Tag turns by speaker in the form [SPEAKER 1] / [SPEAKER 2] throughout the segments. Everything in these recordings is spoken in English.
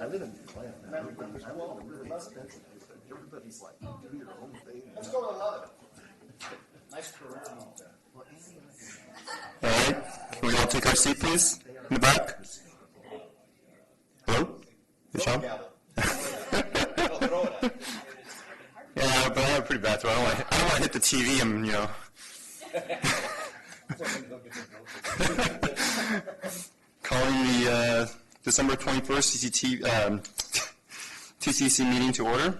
[SPEAKER 1] I live in Atlanta. I want to really residential. Everybody's like, do your own thing. Let's go with 11. Nice career.
[SPEAKER 2] All right. Can we all take our seat, please? In the back. Hello? Michelle? Yeah, but I have a pretty bad throw. I don't want to hit the TV and, Calling the December 21st TCC meeting to order.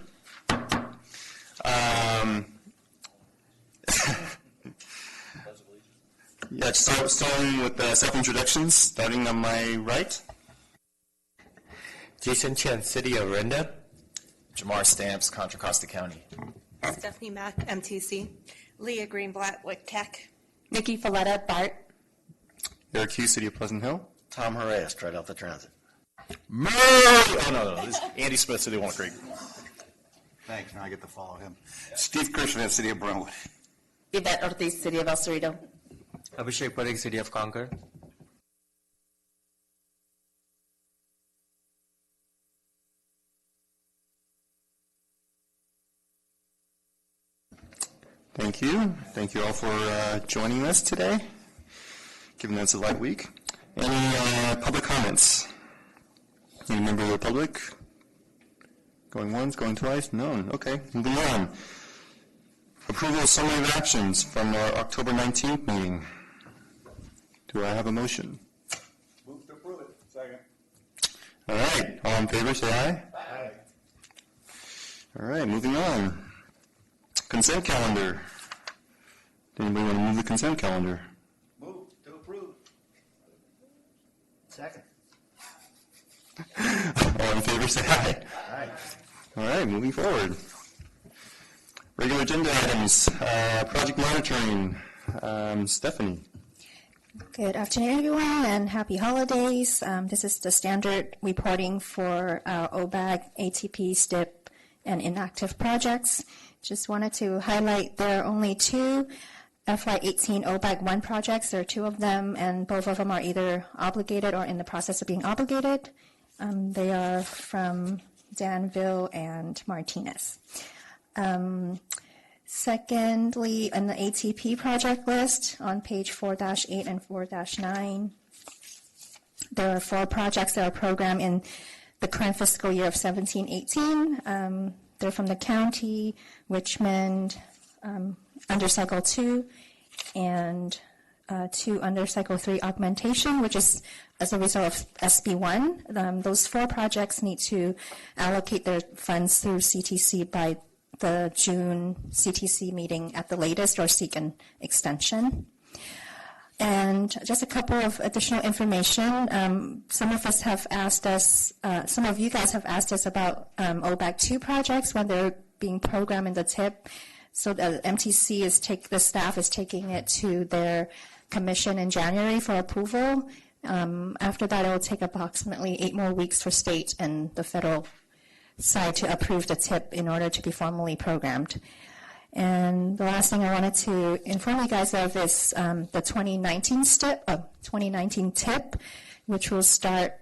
[SPEAKER 2] Starting with self-introductions, starting on my right.
[SPEAKER 3] Jason Chen, City of Orinda.
[SPEAKER 1] Jamar Stamps, Contra Costa County.
[SPEAKER 4] Stephanie Mack, MTC. Leah Greenblatt, WIC Tech.
[SPEAKER 5] Nikki Folletta, BART.
[SPEAKER 2] Eric Hughes, City of Pleasant Hill.
[SPEAKER 1] Tom Horace, Tri Delta Transit.
[SPEAKER 6] No. This is Andy Smith, City of Walnut Creek.
[SPEAKER 7] Thanks. Now I get to follow him.
[SPEAKER 2] Steve Kirschman, City of Brentwood.
[SPEAKER 5] Yvette Ortiz, City of El Cerrito.
[SPEAKER 3] Abhishek Parekh, City of Concord.
[SPEAKER 2] Thank you. Thank you all for joining us today, given that it's a light week. Any public comments? Any member of the public? Going once, going twice? None. Okay, moving on. Approval of summary of actions from our October 19th meeting. Do I have a motion?
[SPEAKER 7] Move to approve it. Second.
[SPEAKER 2] All right. All in favor, say aye.
[SPEAKER 7] Aye.
[SPEAKER 2] All right, moving on. Consent calendar. Anybody want to move the consent calendar?
[SPEAKER 7] Move to approve.
[SPEAKER 1] Second.
[SPEAKER 2] All in favor, say aye.
[SPEAKER 1] Aye.
[SPEAKER 2] All right, moving forward. Regular agenda items. Project monitoring. Stephanie.
[SPEAKER 8] Good afternoon, everyone, and happy holidays. This is the standard reporting for our OBAG, ATP, STIP, and inactive projects. Just wanted to highlight there are only two FY18 OBAG 1 projects. There are two of them, and both of them are either obligated or in the process of being obligated. They are from Danville and Martinez. Secondly, in the ATP project list on page 4-8 and 4-9, there are 4 projects that are programmed in the current fiscal year of 17-18. They're from the county, Richmond, under Cycle 2, and 2 under Cycle 3 augmentation, which is as a result of SB1. Those 4 projects need to allocate their funds through CTC by the June CTC meeting at the latest, or seek an extension. And just a couple of additional information. Some of us have asked us, some of you guys have asked us about OBAG 2 projects when they're being programmed in the TIP. So the MTC is the staff is taking it to their commission in January for approval. After that, it will take approximately 8 more weeks for state and the federal side to approve the TIP in order to be formally programmed. And the last thing I wanted to inform you guys of is the 2019 TIP, which will start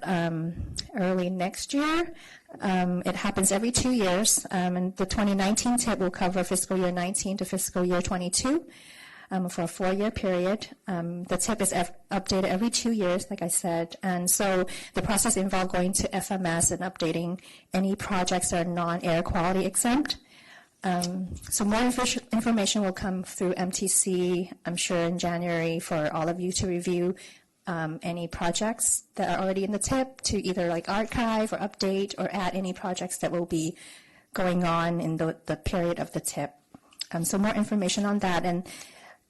[SPEAKER 8] early next year. It happens every 2 years, and the 2019 TIP will cover fiscal year 19 to fiscal year 22 for a 4-year period. The TIP is updated every 2 years, like I said, and so the process involved going to FMS and updating any projects that are non-air quality exempt. So more information will come through MTC, I'm sure, in January for all of you to review any projects that are already in the TIP to either like archive or update or add any projects that will be going on in the period of the TIP. So more information on that.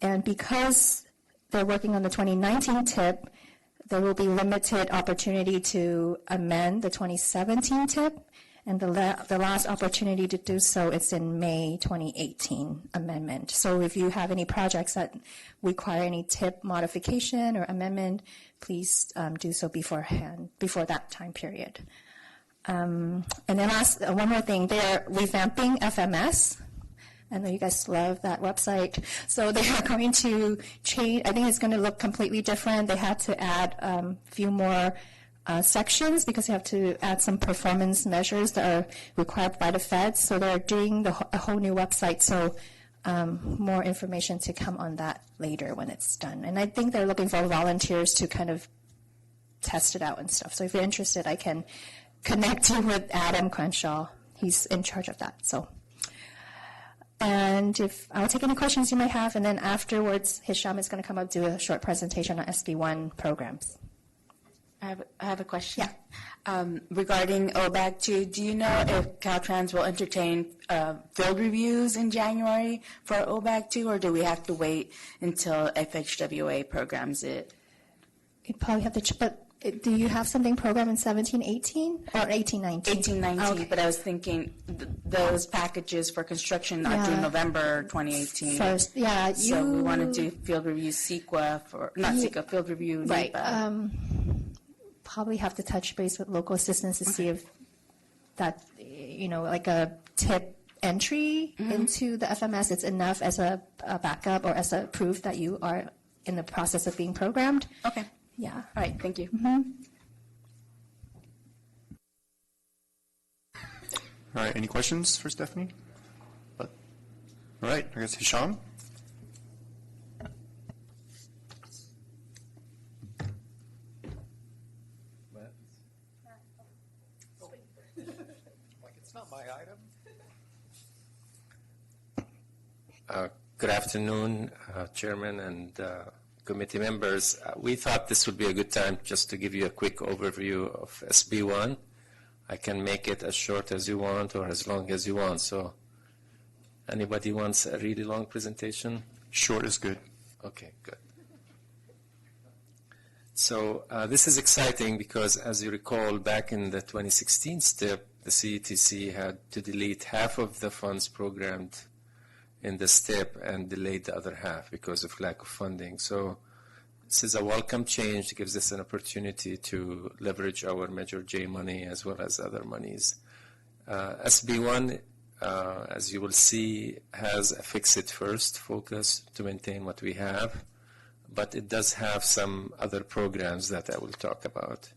[SPEAKER 8] And because they're working on the 2019 TIP, there will be limited opportunity to amend the 2017 TIP. And the last opportunity to do so is in May 2018 amendment. So if you have any projects that require any TIP modification or amendment, please do so beforehand, before that time period. And then last, one more thing, they're revamping FMS. I know you guys love that website. So they are going to change, I think it's going to look completely different. They had to add a few more sections because you have to add some performance measures that are required by the feds. So they're doing a whole new website. So more information to come on that later when it's done. And I think they're looking for volunteers to kind of test it out and stuff. So if you're interested, I can connect you with Adam Crenshaw. He's in charge of that. So, and if I'll take any questions you might have, and then afterwards, Hisham is going to come up do a short presentation on SB1 programs.
[SPEAKER 5] I have a question.
[SPEAKER 8] Yeah.
[SPEAKER 5] Regarding OBAG 2, do you know if Caltrans will entertain field reviews in January for OBAG 2, or do we have to wait until FHWA programs it?
[SPEAKER 8] You probably have to, but do you have something programmed in 17-18 or 18-19?
[SPEAKER 5] 18-19,
[SPEAKER 8] Okay.
[SPEAKER 5] but I was thinking those packages for construction are due
[SPEAKER 8] Yeah.
[SPEAKER 5] November 2018.
[SPEAKER 8] First, yeah,
[SPEAKER 5] So we want to do field review CEQA for, not CEQA, field review
[SPEAKER 8] right.
[SPEAKER 5] NEPA.
[SPEAKER 8] Probably have to touch base with local assistants to see if that, like a tip entry into the FMS is enough as a backup or as a proof that you are in the process of being programmed.
[SPEAKER 5] Okay.
[SPEAKER 8] Yeah.
[SPEAKER 5] All right, thank you.
[SPEAKER 2] All right, any questions for Stephanie? All right, I guess Hisham?
[SPEAKER 7] It's not my item.
[SPEAKER 3] Good afternoon, Chairman and committee members. We thought this would be a good time just to give you a quick overview of SB1. I can make it as short as you want or as long as you want. So anybody wants a really long presentation?
[SPEAKER 2] Short is good.
[SPEAKER 3] Okay, good. So this is exciting because, as you recall, back in the 2016 STIP, the CETC had to delete half of the funds programmed in the STIP and delayed the other half because of lack of funding. So this is a welcome change. It gives us an opportunity to leverage our Measure J money as well as other monies. SB1, as you will see, has a fix-it-first focus to maintain what we have, but it does have some other programs that I will talk about.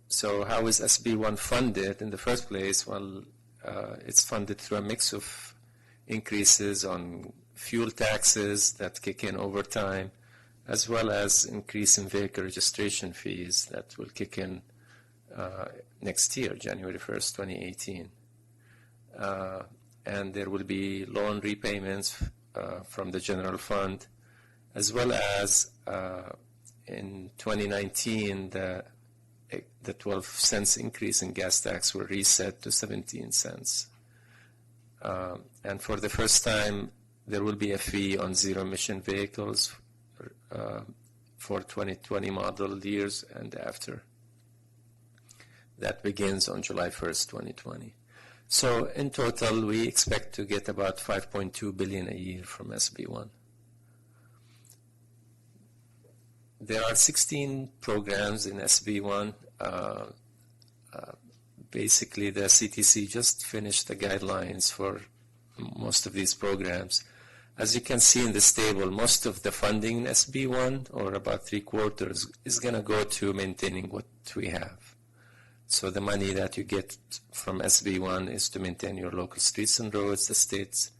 [SPEAKER 3] So how is SB1 funded? In the first place, well, it's funded through a mix of increases on fuel taxes that kick in over time, as well as increase in vehicle registration fees that will kick in next year, January 1st, 2018. And there will be loan repayments from the general fund, as well as in 2019, the 12 cents increase in gas tax will reset to 17 cents. And for the first time, there will be a fee on zero-emission vehicles for 2020 model years and after. That begins on July 1st, 2020. So in total, we expect to get about $5.2 billion a year from SB1. There are 16 programs in SB1. Basically, the CTC just finished the guidelines for most of these programs. As you can see in this table, most of the funding in SB1, or about 3/4, is going to go to maintaining what we have. So the money that you get from SB1 is to maintain your local streets and roads. The state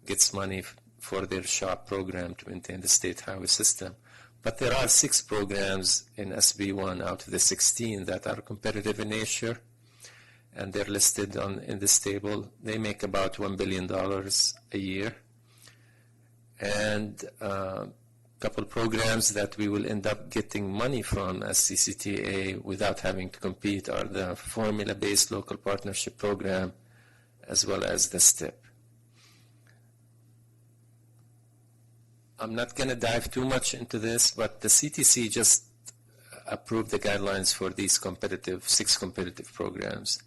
[SPEAKER 3] gets money for their SHOP program to maintain the state highway system. But there are 6 programs in SB1 out of the 16 that are competitive in nature, and they're listed in this table. They make about $1 billion a year. And a couple programs that we will end up getting money from as CCTA without having to compete are the formula-based local partnership program as well as the STIP. I'm not going to dive too much into this, but the CTC just approved the guidelines for these 6 competitive programs.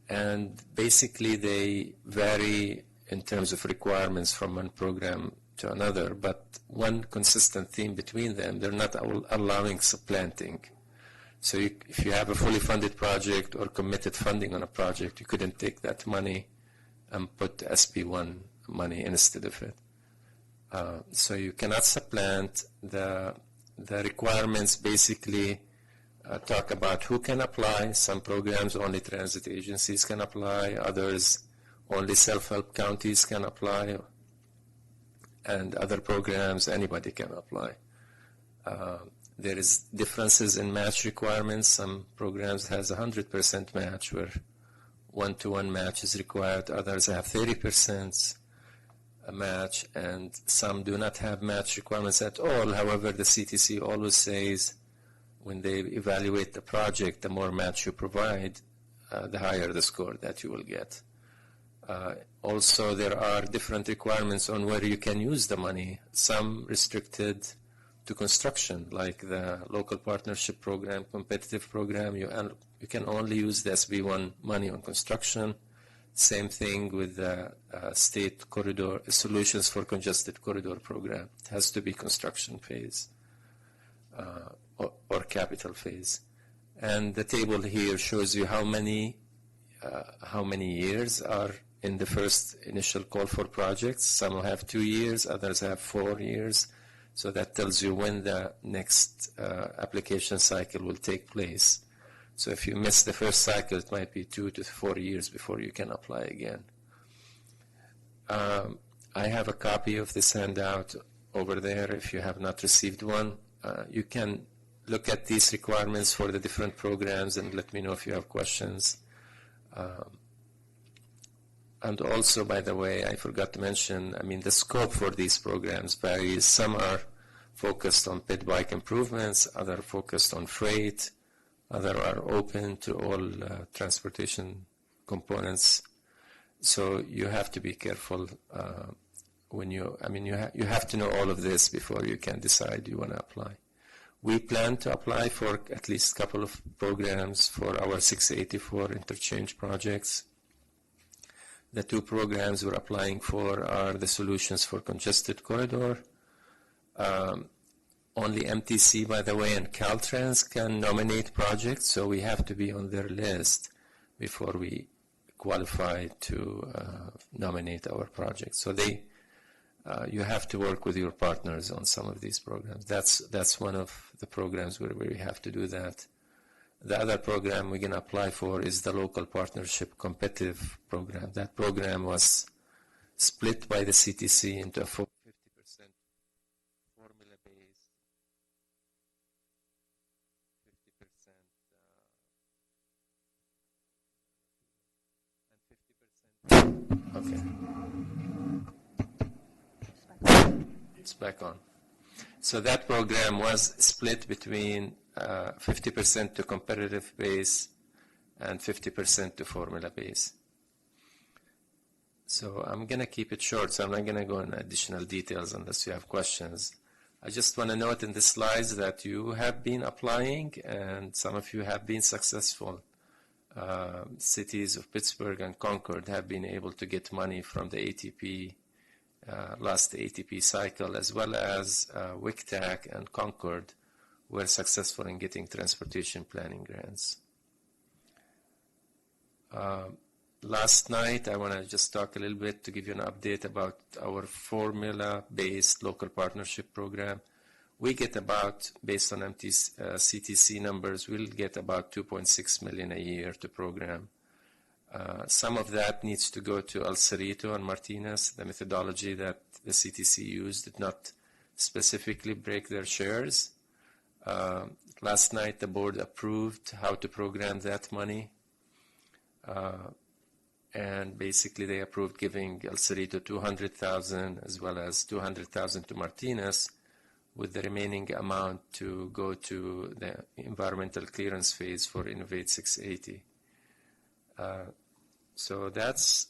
[SPEAKER 3] And basically they vary in terms of requirements from one program to another, but one consistent theme between them, they're not allowing supplanting. So if you have a fully funded project or committed funding on a project, you couldn't take that money and put SB1 money instead of it. So you cannot supplant. The The requirements basically talk about who can apply. Some programs only transit agencies can apply, others only self-help counties can apply, and other programs anybody can apply. There is differences in match requirements. Some programs has 100% match where one-to-one match is required. Others have 30% a match, and some do not have match requirements at all. However, the CTC always says when they evaluate the project, the more match you provide, the higher the score that you will get. Also, there are different requirements on where you can use the money. Some restricted to construction, like the local partnership program, competitive program. You can only use the SB1 money on construction. Same thing with the state corridor solutions for congested corridor program. It has to be construction phase or capital phase. And the table here shows you how many years are in the first initial call for projects. Some have 2 years, others have 4 years. So that tells you when the next application cycle will take place. So if you miss the first cycle, it might be 2 to 4 years before you can apply again. I have a copy of this handout over there. If you have not received one, you can look at these requirements for the different programs and let me know if you have questions. And also, by the way, I forgot to mention, the scope for these programs varies. Some are focused on pit bike improvements, others are focused on freight, others are open to all transportation components. So you have to be careful when you have to know all of this before you can decide you want to apply. We plan to apply for at least a couple of programs for our 684 interchange projects. The 2 programs we're applying for are the solutions for congested corridor. Only MTC, by the way, and Caltrans can nominate projects, so we have to be on their list before we qualify to nominate our projects. So you have to work with your partners on some of these programs. That's one of the programs where we have to do that. The other program we're going to apply for is the local partnership competitive program. That program was split by the CTC into a 50% formula-based, 50% and 50%. Okay. It's back on. So that program was split between 50% to competitive base and 50% to formula base. So I'm going to keep it short, so I'm not going to go into additional details unless you have questions. I just want to note in the slides that you have been applying and some of you have been successful. Cities of Pittsburgh and Concord have been able to get money from the ATP, last ATP cycle, as well as WICTAC and Concord were successful in getting transportation planning grants. Last night, I want to just talk a little bit to give you an update about our formula-based local partnership program. We get about, based on CTC numbers, we'll get about $2.6 million a year to program. Some of that needs to go to El Cerrito and Martinez. The methodology that the CTC used did not specifically break their shares. Last night, the board approved how to program that money. And basically, they approved giving El Cerrito $200,000 as well as $200,000 to Martinez, with the remaining amount to go to the environmental clearance phase for Innovate 680. So that's,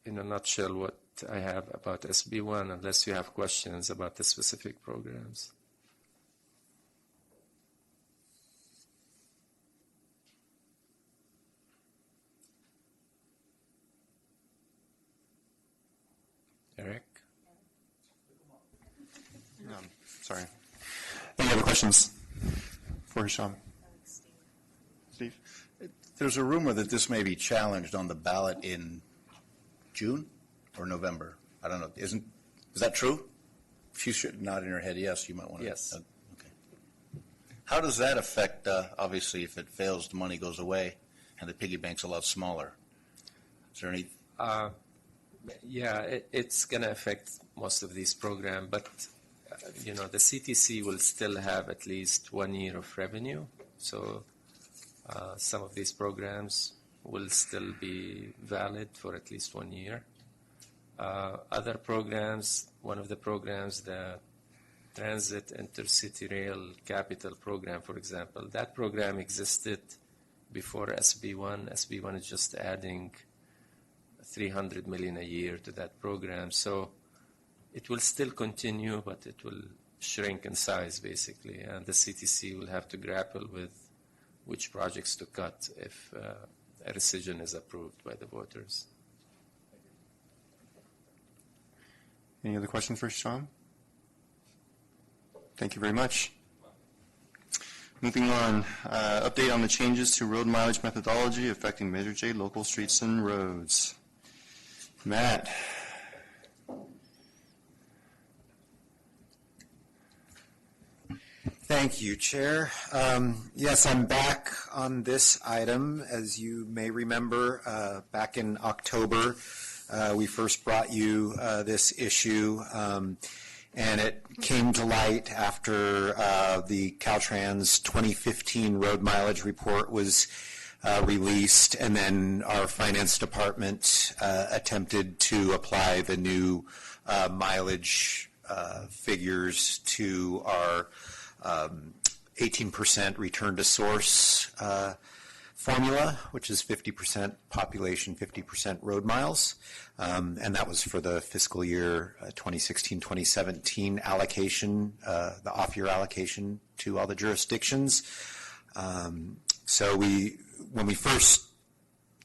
[SPEAKER 3] in a nutshell, what I have about SB1, unless you have questions about the specific programs. Eric?
[SPEAKER 2] Sorry. Any other questions for Hisham?
[SPEAKER 7] Steve? There's a rumor that this may be challenged on the ballot in June or November. I don't know. Is that true? If you should nod in your head, yes, you might want to.
[SPEAKER 3] Yes.
[SPEAKER 7] Okay. How does that affect, obviously, if it fails, the money goes away, and the piggy bank's a lot smaller? Is there any?
[SPEAKER 3] Yeah, it's going to affect most of these programs, but the CTC will still have at least 1 year of revenue. So some of these programs will still be valid for at least 1 year. Other programs, one of the programs, the Transit Intercity Rail Capital Program, for example, that program existed before SB1. SB1 is just adding $300 million a year to that program. So it will still continue, but it will shrink in size, basically. And the CTC will have to grapple with which projects to cut if a rescission is approved by the voters.
[SPEAKER 2] Any other questions for Sean? Thank you very much. Moving on, update on the changes to road mileage methodology affecting Measure J local streets and roads. Matt.
[SPEAKER 9] Thank you, Chair. Yes, I'm back on this item. As you may remember, back in October, we first brought you this issue, and it came to light after the Caltrans 2015 road mileage report was released, and then our finance department attempted to apply the new mileage figures to our 18% return to source formula, which is 50% population, 50% road miles. And that was for the fiscal year 2016-2017 allocation, the off-year allocation to all the jurisdictions. So when we first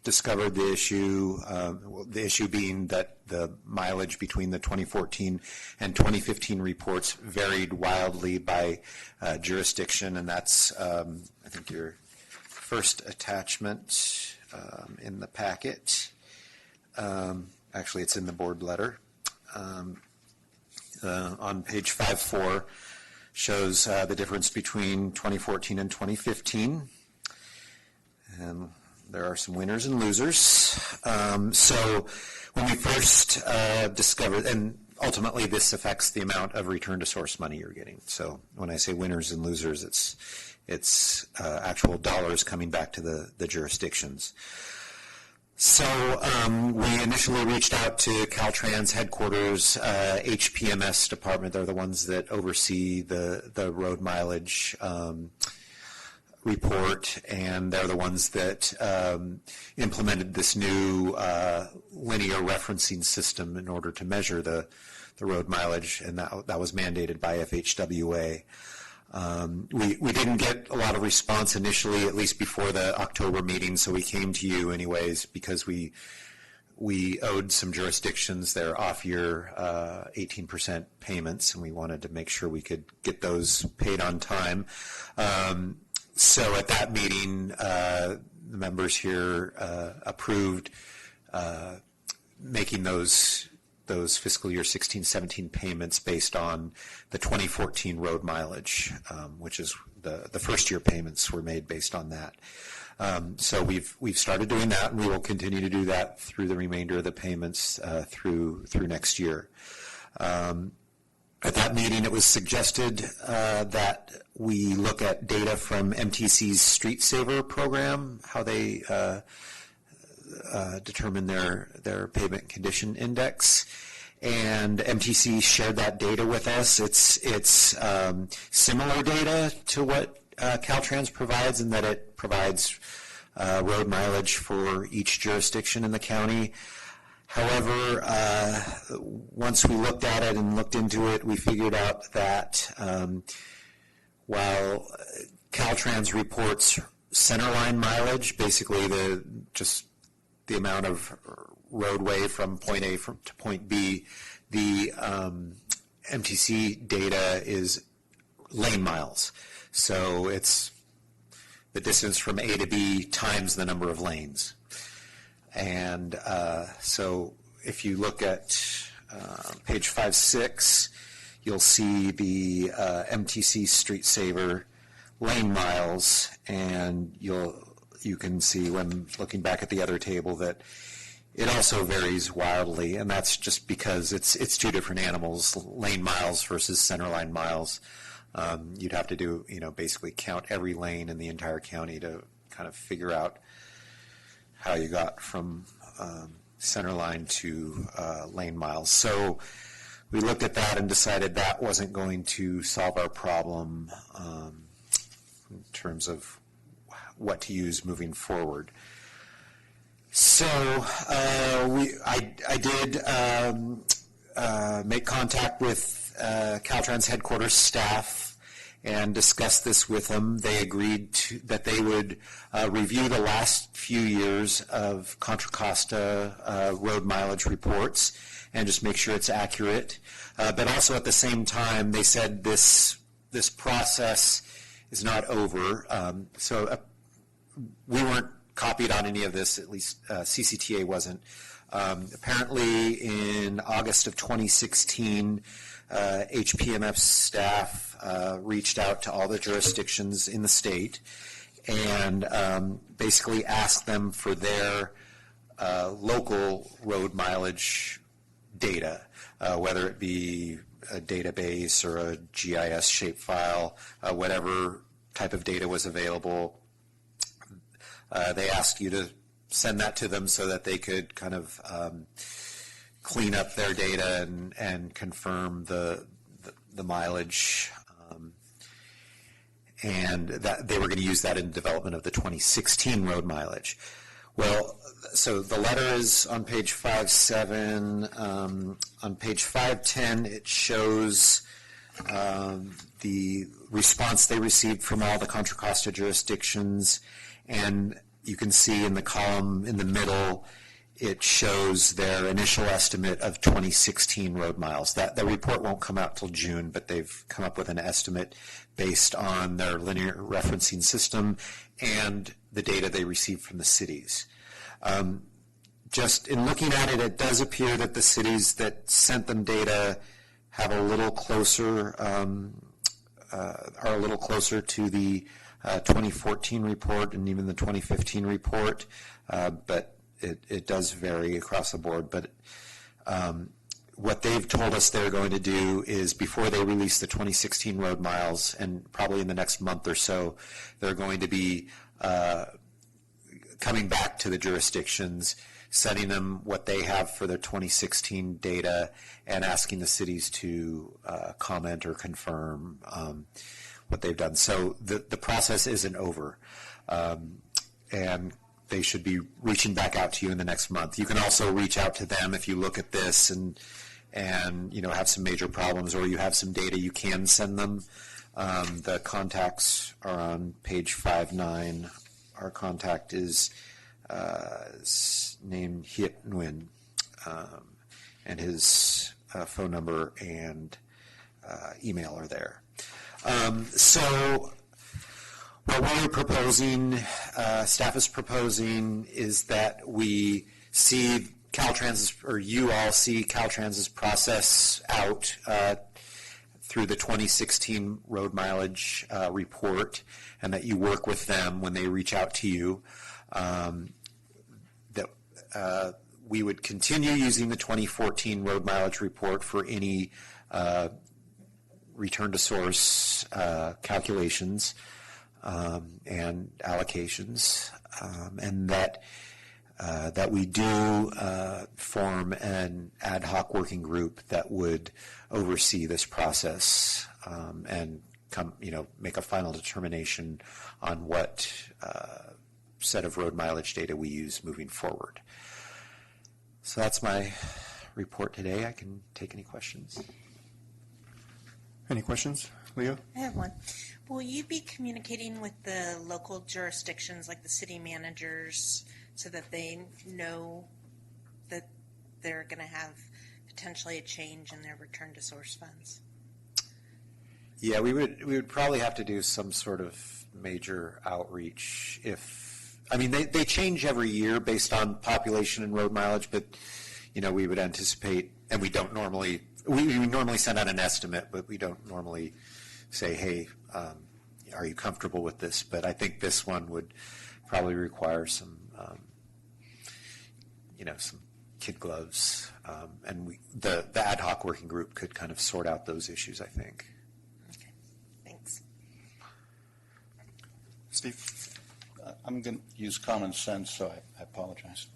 [SPEAKER 9] discovered the issue being that the mileage between the 2014 and 2015 reports varied wildly by jurisdiction, and that's, I think, your first attachment in the packet. Actually, it's in the board letter. On page 5.4 shows the difference between 2014 and 2015. And there are some winners and losers. So when we first discovered, and ultimately this affects the amount of return to source money you're getting. So when I say winners and losers, it's actual dollars coming back to the jurisdictions. So we initially reached out to Caltrans headquarters, HPMS department. They're the ones that oversee the road mileage report, and they're the ones that implemented this new linear referencing system in order to measure the road mileage, and that was mandated by FHWA. We didn't get a lot of response initially, at least before the October meeting, so we came to you anyways because we owed some jurisdictions their off-year 18% payments, and we wanted to make sure we could get those paid on time. So at that meeting, the members here approved making those fiscal year 16-17 payments based on the 2014 road mileage, which is the first year payments were made based on that. So we've started doing that, and we will continue to do that through the remainder of the payments through next year. At that meeting, it was suggested that we look at data from MTC's Street Saver program, how they determine their pavement condition index. And MTC shared that data with us. It's similar data to what Caltrans provides, in that it provides road mileage for each jurisdiction in the county. However, once we looked at it and looked into it, we figured out that while Caltrans reports centerline mileage, basically just the amount of roadway from point A to point B, the MTC data is lane miles. So it's the distance from A to B times the number of lanes. And so if you look at page 5.6, you'll see the MTC Street Saver lane miles, and you can see when looking back at the other table that it also varies wildly, and that's just because it's two different animals, lane miles versus centerline miles. You'd have to do, basically count every lane in the entire county to kind of figure out how you got from centerline to lane miles. So we looked at that and decided that wasn't going to solve our problem in terms of what to use moving forward. So I did make contact with Caltrans headquarters staff and discussed this with them. They agreed that they would review the last few years of Contra Costa road mileage reports and just make sure it's accurate. But also at the same time, they said this process is not over. So we weren't copied on any of this, at least CCTA wasn't. Apparently in August of 2016, HPMF staff reached out to all the jurisdictions in the state and basically asked them for their local road mileage data, whether it be a database or a GIS shapefile, whatever type of data was available. They asked you to send that to them so that they could kind of clean up their data and confirm the mileage, and that they were going to use that in development of the 2016 road mileage. Well, so the letter is on page 5.7. On page 5.10, it shows the response they received from all the Contra Costa jurisdictions, and you can see in the column in the middle, it shows their initial estimate of 2016 road miles. The report won't come out till June, but they've come up with an estimate based on their linear referencing system and the data they received from the cities. Just in looking at it, it does appear that the cities that sent them data have a little closer, are a little closer to the 2014 report and even the 2015 report, but it does vary across the board. But what they've told us they're going to do is before they release the 2016 road miles, and probably in the next month or so, they're going to be coming back to the jurisdictions, sending them what they have for their 2016 data, and asking the cities to comment or confirm what they've done. So the process isn't over, and they should be reaching back out to you in the next month. You can also reach out to them if you look at this and have some major problems, or you have some data you can send them. The contacts are on page 5.9. Our contact is named Hiet Nguyen, and his phone number and email are there. So what we're proposing, staff is proposing, is that we see Caltrans, or you all see Caltrans's process out through the 2016 road mileage report, and that you work with them when they reach out to you. That we would continue using the 2014 road mileage report for any return to source calculations and allocations, and that we do form an ad hoc working group that would oversee this process and make a final determination on what set of road mileage data we use moving forward. So that's my report today. I can take any questions.
[SPEAKER 2] Any questions, Leo?
[SPEAKER 4] I have one. Will you be communicating with the local jurisdictions, like the city managers, so that they know that they're going to have potentially a change in their return to source funds?
[SPEAKER 9] Yeah, we would probably have to do some sort of major outreach they change every year based on population and road mileage, but we would anticipate, and we normally send out an estimate, but we don't normally say, hey, are you comfortable with this? But I think this one would probably require some, some kid gloves. And the ad hoc working group could kind of sort out those issues, I think.
[SPEAKER 4] Okay, thanks.
[SPEAKER 2] Steve?
[SPEAKER 7] I'm going to use common sense, so I apologize.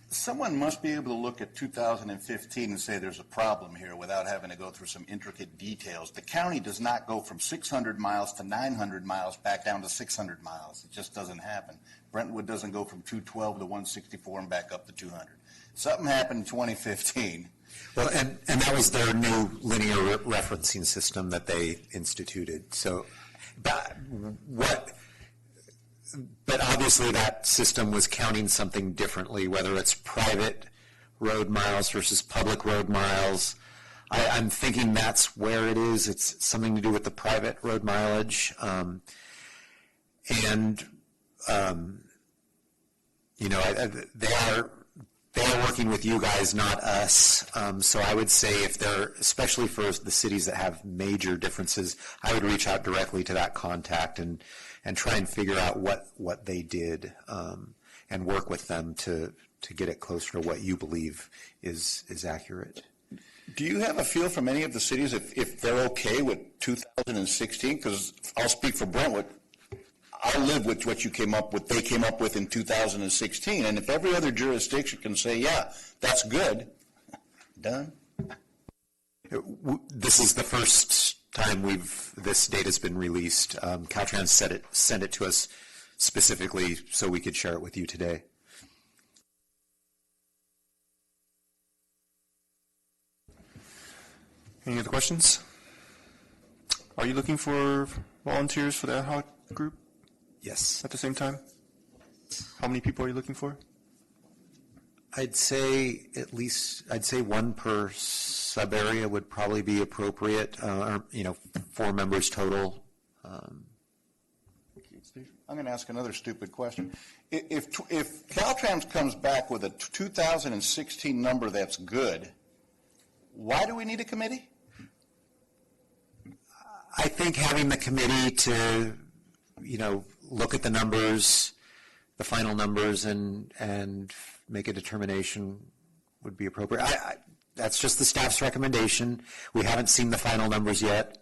[SPEAKER 7] Someone must be able to look at 2015 and say there's a problem here without having to go through some intricate details. The county does not go from 600 miles to 900 miles back down to 600 miles. It just doesn't happen. Brentwood doesn't go from 212 to 164 and back up to 200. Something happened in 2015.
[SPEAKER 9] Well, and that was their new linear referencing system that they instituted. So, but obviously that system was counting something differently, whether it's private road miles versus public road miles. I'm thinking that's where it is. It's something to do with the private road mileage. They are working with you guys, not us. So I would say if they're, especially for the cities that have major differences, I would reach out directly to that contact and try and figure out what they did and work with them to get it closer to what you believe is accurate.
[SPEAKER 7] Do you have a feel from any of the cities if they're okay with 2016? Because I'll speak for Brentwood. I live with what they came up with in 2016. And if every other jurisdiction can say, yeah, that's good, done.
[SPEAKER 9] This is the first time this data's been released. Caltrans sent it to us specifically so we could share it with you today.
[SPEAKER 2] Any other questions? Are you looking for volunteers for the ad hoc group
[SPEAKER 9] Yes.
[SPEAKER 2] at the same time? How many people are you looking for?
[SPEAKER 9] I'd say one per sub area would probably be appropriate, 4 members total.
[SPEAKER 7] I'm going to ask another stupid question. If Caltrans comes back with a 2016 number that's good, why do we need a committee?
[SPEAKER 9] I think having the committee to, look at the numbers, the final numbers, and make a determination would be appropriate. That's just the staff's recommendation. We haven't seen the final numbers yet,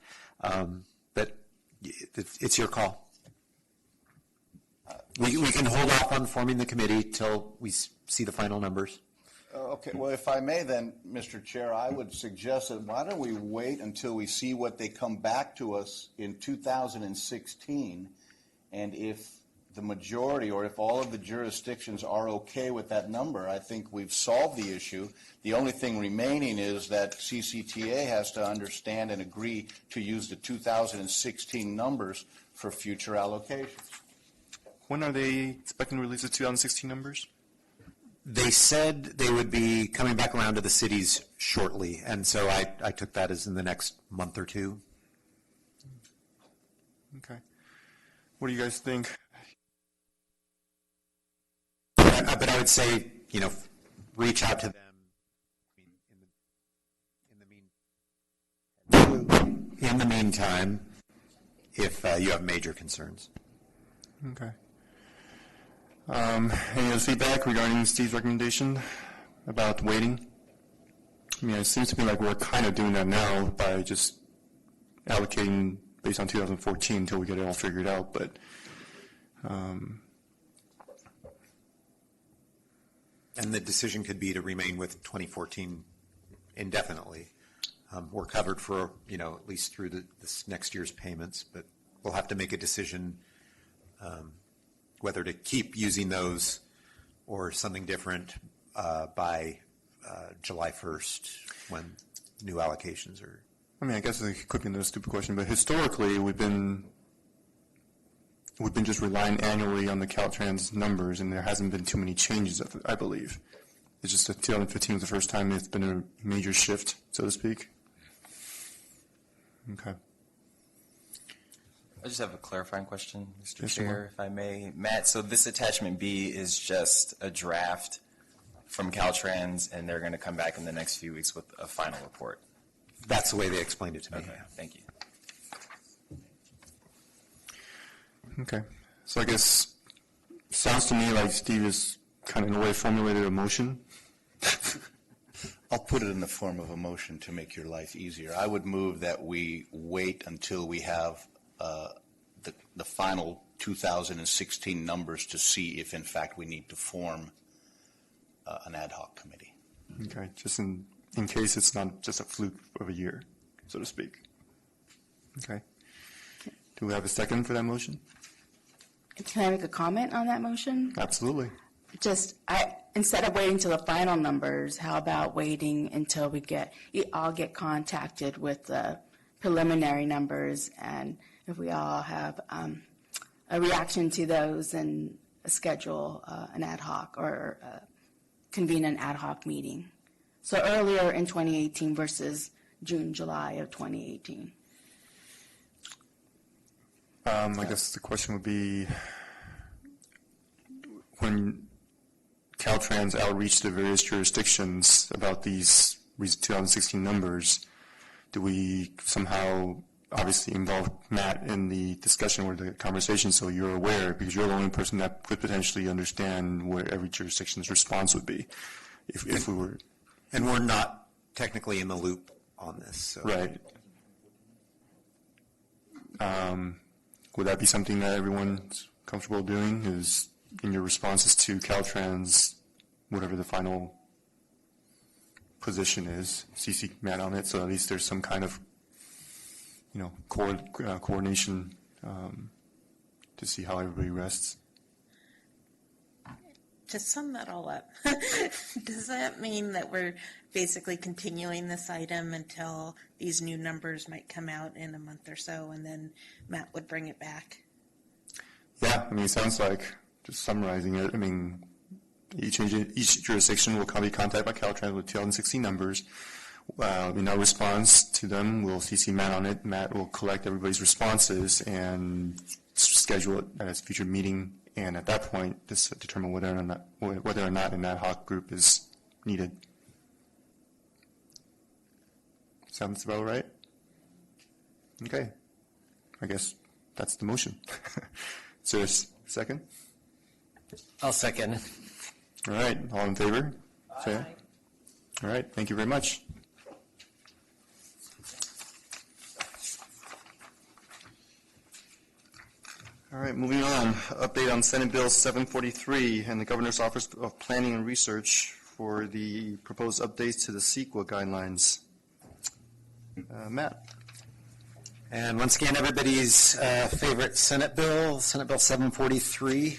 [SPEAKER 9] but it's your call. We can hold off on forming the committee till we see the final numbers.
[SPEAKER 7] Okay, well, if I may then, Mr. Chair, I would suggest that why don't we wait until we see what they come back to us in 2016, and if the majority or if all of the jurisdictions are okay with that number, I think we've solved the issue. The only thing remaining is that CCTA has to understand and agree to use the 2016 numbers for future allocations.
[SPEAKER 2] When are they expecting to release the 2016 numbers?
[SPEAKER 9] They said they would be coming back around to the cities shortly, and so I took that as in the next month or two.
[SPEAKER 2] Okay. What do you guys think?
[SPEAKER 9] But I would say, reach out to them in the meantime if you have major concerns.
[SPEAKER 2] Okay. Any other feedback regarding Steve's recommendation about waiting? I mean, it seems to me like we're kind of doing that now by just allocating based on 2014 until we get it all figured out, but
[SPEAKER 9] And the decision could be to remain with 2014 indefinitely. We're covered for, at least through this next year's payments, but we'll have to make a decision whether to keep using those or something different by July 1st when new allocations are.
[SPEAKER 2] I mean, I guess it's a quick and stupid question, but historically we've been just relying annually on the Caltrans numbers, and there hasn't been too many changes, I believe. It's just that 2015 was the first time it's been a major shift, so to speak. Okay.
[SPEAKER 10] I just have a clarifying question, Mr.
[SPEAKER 2] Yes,
[SPEAKER 10] Chair,
[SPEAKER 2] sir.
[SPEAKER 10] if I may. Matt, so this attachment B is just a draft from Caltrans, and they're going to come back in the next few weeks with a final report.
[SPEAKER 9] That's the way they explained it to me.
[SPEAKER 10] Okay, thank you.
[SPEAKER 2] Okay. So I guess, sounds to me like Steve has kind of in a way formulated a motion.
[SPEAKER 7] I'll put it in the form of a motion to make your life easier. I would move that we wait until we have the final 2016 numbers to see if, in fact, we need to form an ad hoc committee.
[SPEAKER 2] Okay, just in case it's not just a fluke of a year, so to speak. Okay. Do we have a second for that motion?
[SPEAKER 5] Can I make a comment on that motion?
[SPEAKER 2] Absolutely.
[SPEAKER 5] Just, instead of waiting till the final numbers, how about waiting until we all get contacted with the preliminary numbers, and if we all have a reaction to those, and schedule an ad hoc or convene an ad hoc meeting. So earlier in 2018 versus June, July of 2018.
[SPEAKER 2] I guess the question would be, when Caltrans outreach to various jurisdictions about these 2016 numbers, do we somehow obviously involve Matt in the discussion or the conversation so you're aware, because you're the only person that could potentially understand what every jurisdiction's response would be if we were.
[SPEAKER 9] And we're not technically in the loop on this. So.
[SPEAKER 2] Right. Would that be something that everyone's comfortable doing, is in your responses to Caltrans, whatever the final position is, CC Matt on it, so at least there's some kind of, coordination to see how everybody rests?
[SPEAKER 4] To sum that all up, does that mean that we're basically continuing this item until these new numbers might come out in a month or so, and then Matt would bring it back?
[SPEAKER 2] Yeah, it sounds like, just summarizing it, each jurisdiction will be contacted by Caltrans with 2016 numbers. In our response to them, we'll CC Matt on it. Matt will collect everybody's responses and schedule it at a future meeting, and at that point, determine whether or not an ad hoc group is needed. Sounds about right? Okay. I guess that's the motion. Is there a second?
[SPEAKER 3] I'll second.
[SPEAKER 2] All right. All in favor? Say aye. All right. Thank you very much. All right, moving on. Update on Senate Bill 743 and the Governor's Office of Planning and Research for the proposed updates to the CEQA guidelines. Matt.
[SPEAKER 9] And once again, everybody's favorite Senate Bill 743.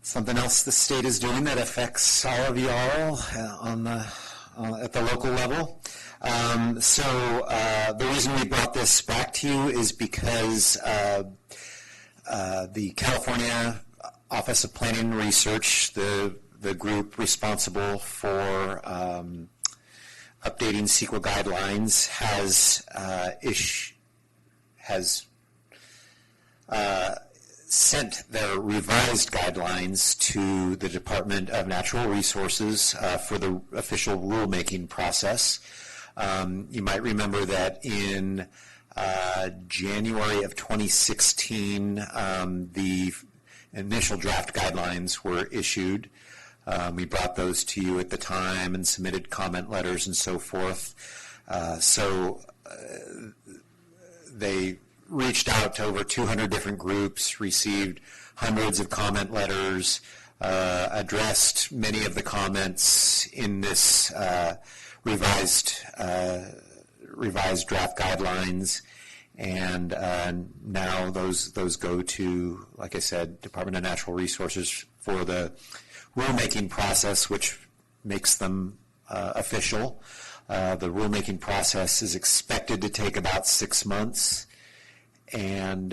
[SPEAKER 9] Something else the state is doing that affects all of y'all at the local level. The reason we brought this back to you is because the California Office of Planning and Research, the group responsible for updating CEQA guidelines, has sent their revised guidelines to the Department of Natural Resources for the official rulemaking process. You might remember that in January of 2016, the initial draft guidelines were issued. We brought those to you at the time and submitted comment letters and so forth. They reached out to over 200 different groups, received hundreds of comment letters, addressed many of the comments in this revised draft guidelines, and now those go to, like I said, Department of Natural Resources for the rulemaking process, which makes them official. The rulemaking process is expected to take about 6 months, and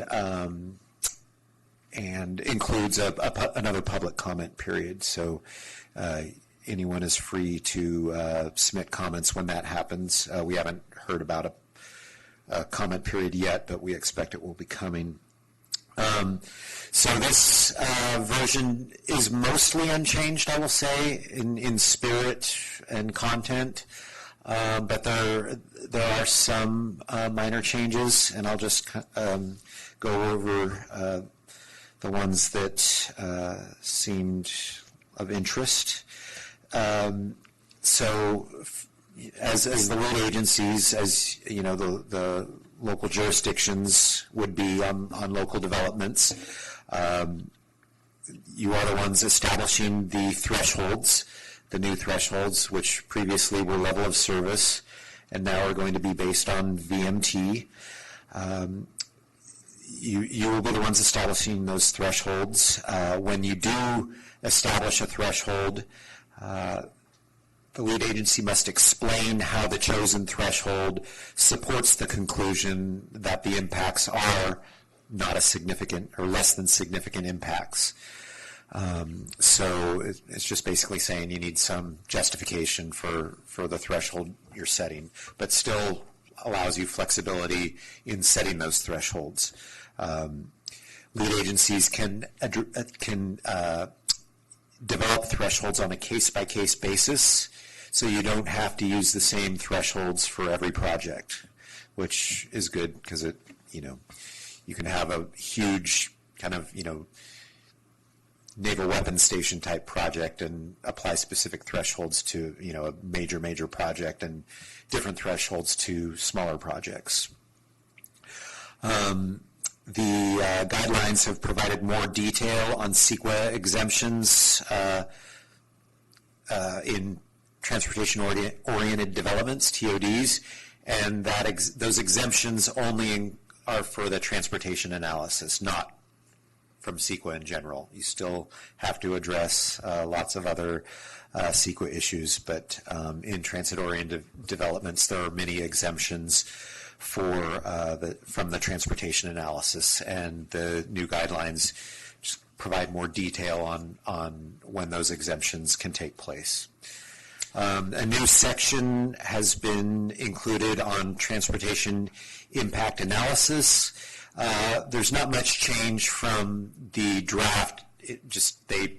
[SPEAKER 9] includes another public comment period. So anyone is free to submit comments when that happens. We haven't heard about a comment period yet, but we expect it will be coming. So this version is mostly unchanged, I will say, in spirit and content. but there are some minor changes, and I'll just go over the ones that seemed of interest. So, as the lead agencies, as you know, the local jurisdictions would be on local developments. You are the ones establishing the thresholds, the new thresholds, which previously were level of service, and now are going to be based on VMT. You will be the ones establishing those thresholds. When you do establish a threshold, the lead agency must explain how the chosen threshold supports the conclusion that the impacts are not a significant or less than significant impacts. So it's just basically saying you need some justification for the threshold you're setting, but still allows you flexibility in setting those thresholds. Lead agencies can develop thresholds on a case-by-case basis, so you don't have to use the same thresholds for every project, which is good because you can have a huge kind of, naval weapons station type project and apply specific thresholds to, a major project and different thresholds to smaller projects. The guidelines have provided more detail on CEQA exemptions in transportation-oriented developments, TODs, and those exemptions only are for the transportation analysis, not from CEQA in general. You still have to address lots of other CEQA issues, but in transit-oriented developments, there are many exemptions from the transportation analysis, and the new guidelines just provide more detail on when those exemptions can take place. A new section has been included on transportation impact analysis. There's not much change from the draft. They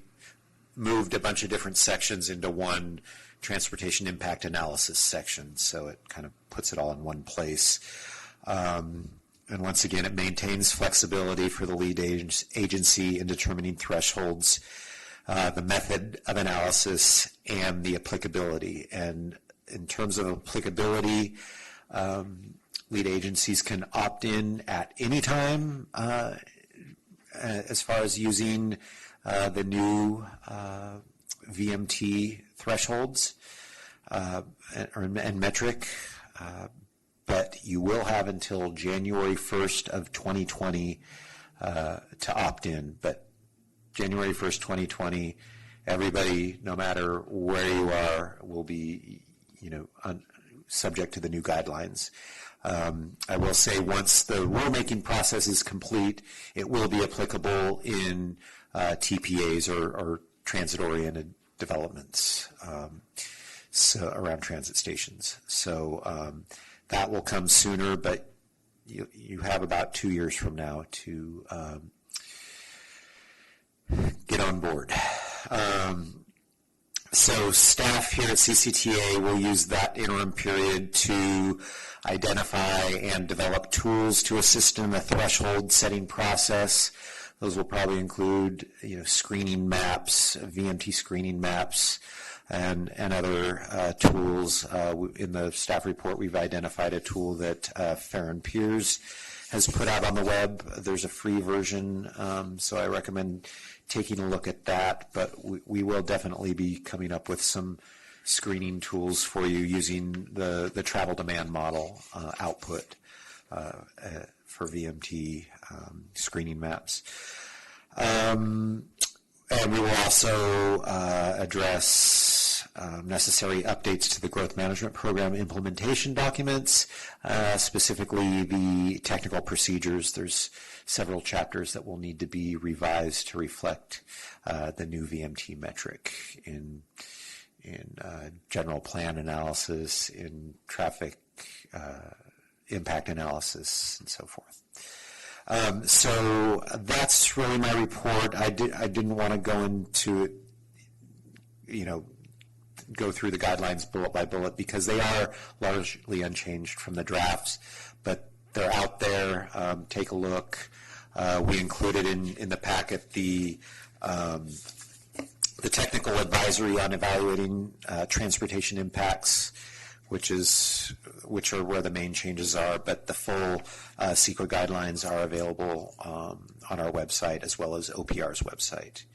[SPEAKER 9] moved a bunch of different sections into one transportation impact analysis section, so it kind of puts it all in one place. And once again, it maintains flexibility for the lead agency in determining thresholds, the method of analysis, and the applicability. And in terms of applicability, lead agencies can opt in at any time as far as using the new VMT thresholds and metric, but you will have until January 1st of 2020 to opt in. But January 1st, 2020, everybody, no matter where you are, will be, subject to the new guidelines. I will say once the rulemaking process is complete, it will be applicable in TPAs or transit-oriented developments, so around transit stations. So that will come sooner, but you have about 2 years from now to get on board. So staff here at CCTA will use that interim period to identify and develop tools to assist in the threshold setting process. Those will probably include, screening maps, VMT screening maps, and other tools. In the staff report, we've identified a tool that Farron Piers has put out on the web. There's a free version, so I recommend taking a look at that, but we will definitely be coming up with some screening tools for you using the travel demand model output for VMT screening maps. And we will also address necessary updates to the growth management program implementation documents, specifically the technical procedures. There's several chapters that will need to be revised to reflect the new VMT metric in general plan analysis, in traffic impact analysis, and so forth. So that's really my report. I didn't want to go into go through the guidelines bullet by bullet because they are largely unchanged from the drafts, but they're out there. Take a look. We included in the packet the technical advisory on evaluating transportation impacts, which are where the main changes are, but the full CEQA guidelines are available on our website as well as OPR's website.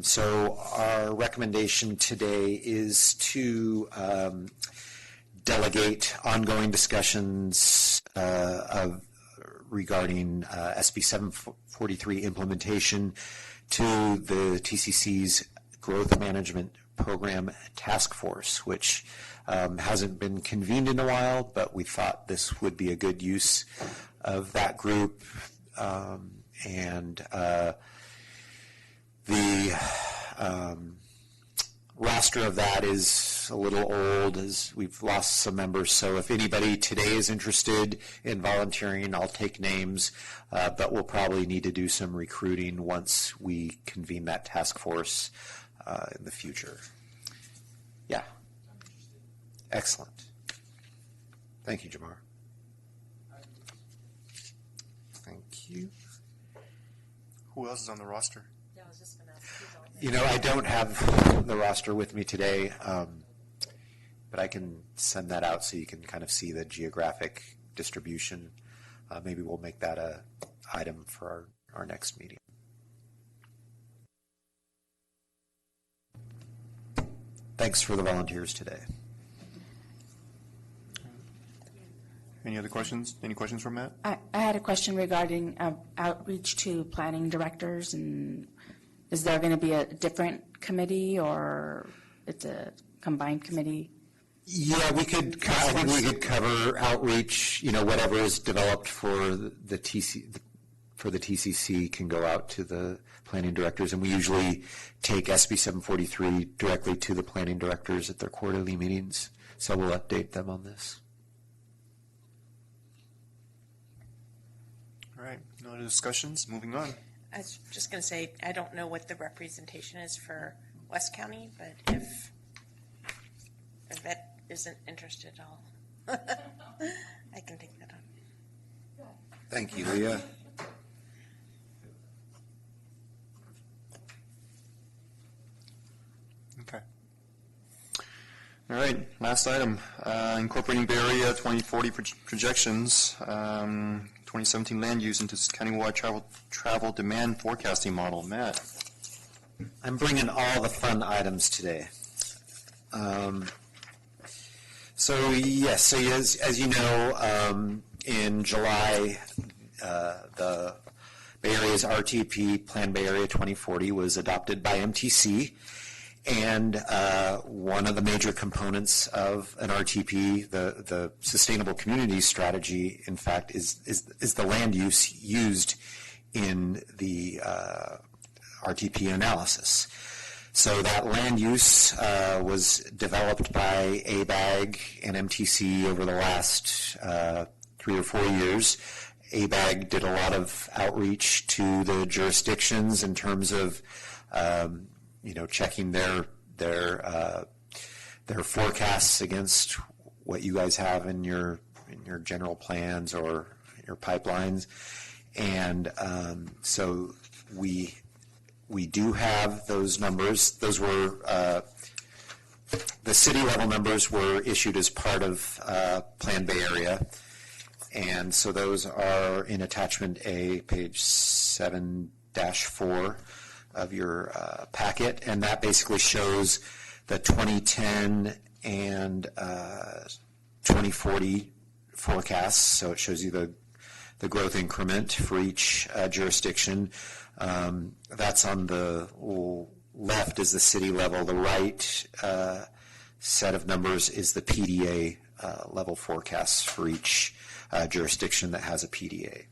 [SPEAKER 9] So our recommendation today is to delegate ongoing discussions regarding SB 743 implementation to the TCC's Growth Management Program Task Force, which hasn't been convened in a while, but we thought this would be a good use of that group. The roster of that is a little old, as we've lost some members. So if anybody today is interested in volunteering, I'll take names, but we'll probably need to do some recruiting once we convene that task force in the future. Yeah. Excellent. Thank you, Jamar. Thank you.
[SPEAKER 2] Who else is on the roster?
[SPEAKER 9] You know, I don't have the roster with me today, but I can send that out so you can kind of see the geographic distribution. Maybe we'll make that a item for our next meeting. Thanks for the volunteers today.
[SPEAKER 2] Any other questions? Any questions from Matt?
[SPEAKER 5] I had a question regarding outreach to planning directors, and is there going to be a different committee or it's a combined committee?
[SPEAKER 9] Yeah, I think we could cover outreach. You know, whatever is developed for the TCC can go out to the planning directors, and we usually take SB 743 directly to the planning directors at their quarterly meetings. So we'll update them on this.
[SPEAKER 2] All right, no other discussions. Moving on.
[SPEAKER 4] I was just going to say, I don't know what the representation is for West County, but if that isn't interested, I can take that on.
[SPEAKER 9] Thank you, Leah.
[SPEAKER 2] Okay. All right, last item. Incorporating Bay Area 2040 projections, 2017 land use into countywide travel demand forecasting model. Matt.
[SPEAKER 9] I'm bringing all the fun items today. So as you know, in July, the Bay Area's RTP, Plan Bay Area 2040, was adopted by MTC. And one of the major components of an RTP, the Sustainable Communities Strategy, in fact, is the land use used in the RTP analysis. So that land use was developed by ABAG and MTC over the last 3 or 4 years. ABAG did a lot of outreach to the jurisdictions in terms of checking their forecasts against what you guys have in your general plans or your pipelines, and so we do have those numbers. Those were the city level numbers were issued as part of Plan Bay Area, and so those are in attachment A, page 7-4 of your packet, and that basically shows the 2010 and 2040 forecasts. So it shows you the growth increment for each jurisdiction. That's on the left is the city level. The right set of numbers is the PDA level forecasts for each jurisdiction that has a PDA.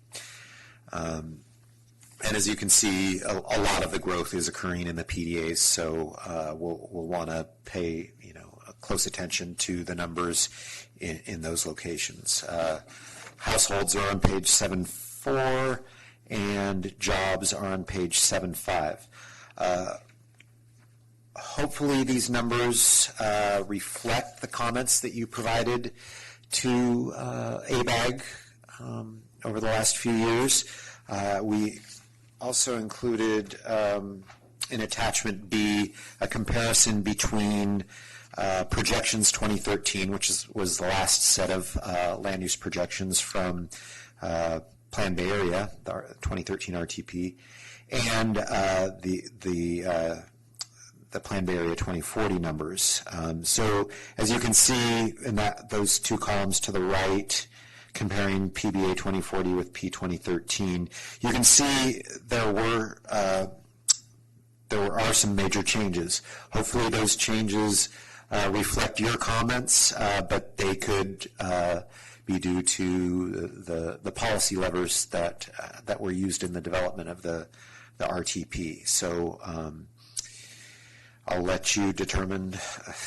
[SPEAKER 9] And as you can see, a lot of the growth is occurring in the PDAs, so we'll want to pay close attention to the numbers in those locations. Households are on page 7.4, and jobs are on page 7.5. hopefully these numbers reflect the comments that you provided to ABAG over the last few years. We also included in attachment B a comparison between projections 2013, which was the last set of land use projections from Plan Bay Area, the 2013 RTP, and the Plan Bay Area 2040 numbers. So as you can see in those two columns to the right, comparing PBA 2040 with P 2013, you can see there are some major changes. Hopefully those changes reflect your comments, but they could be due to the policy levers that were used in the development of the RTP. So I'll let you determine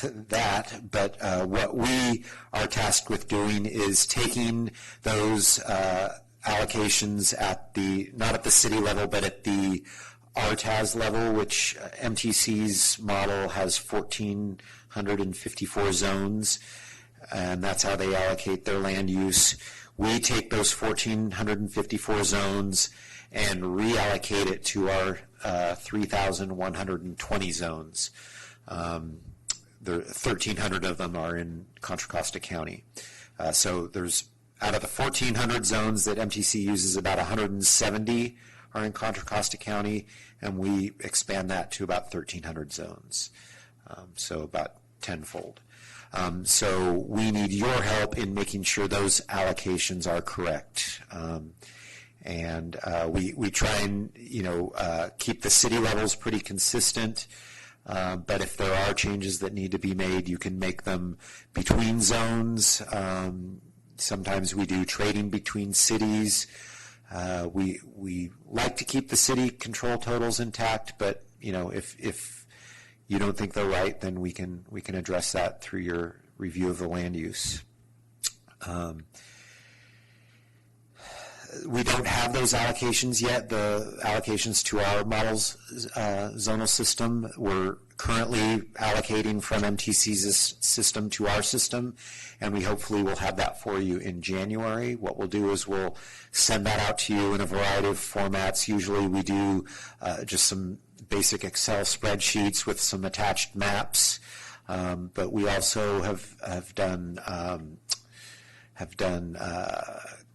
[SPEAKER 9] that, but what we are tasked with doing is taking those allocations not at the city level, but at the RTAS level, which MTC's model has 1,454 zones, and that's how they allocate their land use. We take those 1,454 zones and reallocate it to our 3,120 zones. There 1,300 of them are in Contra Costa County. So there's, out of the 1,400 zones that MTC uses, about 170 are in Contra Costa County, and we expand that to about 1,300 zones, so about tenfold. So we need your help in making sure those allocations are correct. And we try and keep the city levels pretty consistent, but if there are changes that need to be made, you can make them between zones. Sometimes we do trading between cities. We like to keep the city control totals intact, but if you don't think they're right, then we can address that through your review of the land use. We don't have those allocations yet. The allocations to our models zonal system, we're currently allocating from MTC's system to our system, and we hopefully will have that for you in January. What we'll do is we'll send that out to you in a variety of formats. Usually we do just some basic Excel spreadsheets with some attached maps, but we also have done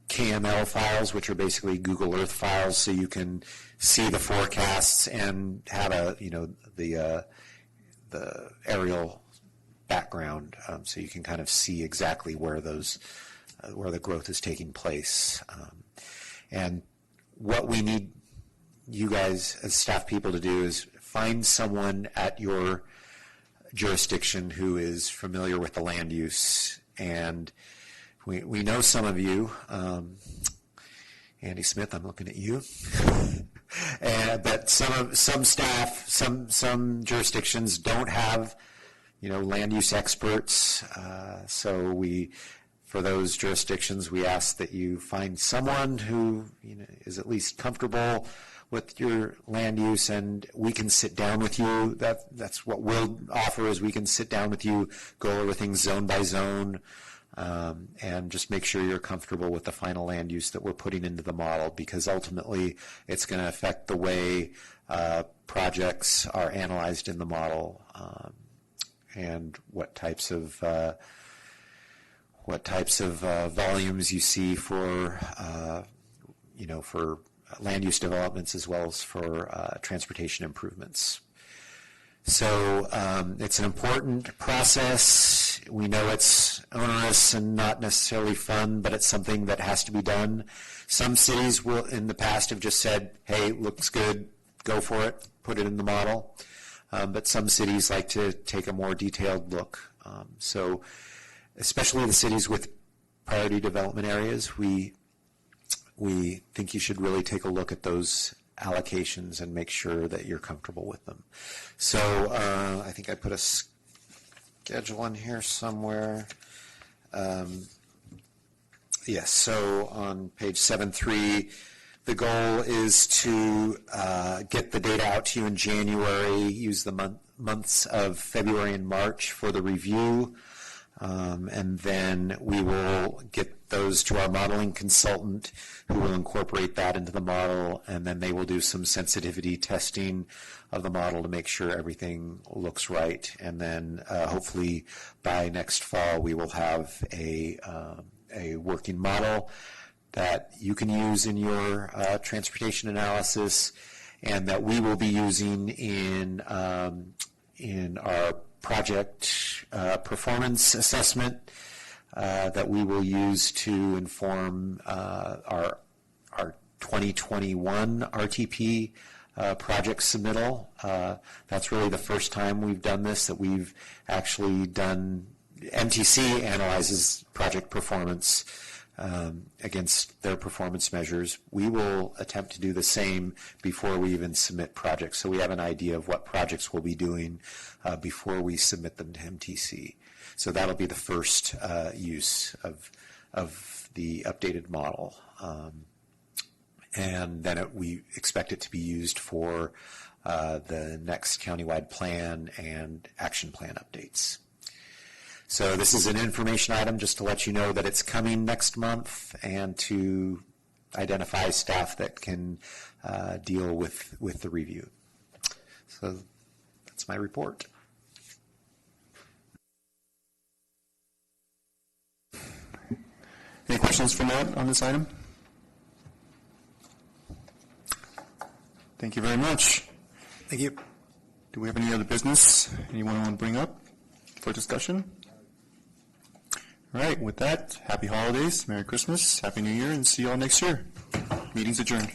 [SPEAKER 9] KML files, which are basically Google Earth files, so you can see the forecasts and have the aerial background, so you can kind of see exactly where the growth is taking place. And what we need you guys as staff people to do is find someone at your jurisdiction who is familiar with the land use. And we know some of you. Andy Smith, I'm looking at you. But some staff, some jurisdictions don't have, land use experts. So for those jurisdictions, we ask that you find someone who is at least comfortable with your land use, and we can sit down with you. That's what we'll offer, is we can sit down with you, go over things zone by zone, and just make sure you're comfortable with the final land use that we're putting into the model, because ultimately it's going to affect the way projects are analyzed in the model, and what types of volumes you see for land use developments, as well as for transportation improvements. So it's an important process. We know it's onerous and not necessarily fun, but it's something that has to be done. Some cities will, in the past, have just said, hey, looks good, go for it, put it in the model. But some cities like to take a more detailed look. So especially the cities with priority development areas, we think you should really take a look at those allocations and make sure that you're comfortable with them. So I think I put a schedule in here somewhere. Yes, so on page 7.3, The goal is to get the data out to you in January, use the months of February and March for the review, and then we will get those to our modeling consultant who will incorporate that into the model, and then they will do some sensitivity testing of the model to make sure everything looks right. And then hopefully by next fall we will have a working model that you can use in your transportation analysis, and that we will be using in our project performance assessment that we will use to inform our 2021 RTP project submittal. That's really the first time we've done this, that we've actually done. MTC analyzes project performance against their performance measures. We will attempt to do the same before we even submit projects, so we have an idea of what projects we'll be doing before we submit them to MTC. So that'll be the first use of the updated model. And then we expect it to be used for the next countywide plan and action plan updates. So this is an information item just to let you know that it's coming next month, and to identify staff that can deal with the review. So that's my report.
[SPEAKER 2] Any questions for Matt on this item? Thank you very much.
[SPEAKER 9] Thank you.
[SPEAKER 2] Do we have any other business anyone want to bring up for discussion? All right, with that, happy holidays, Merry Christmas, Happy New Year, and see you all next year. Meeting's adjourned.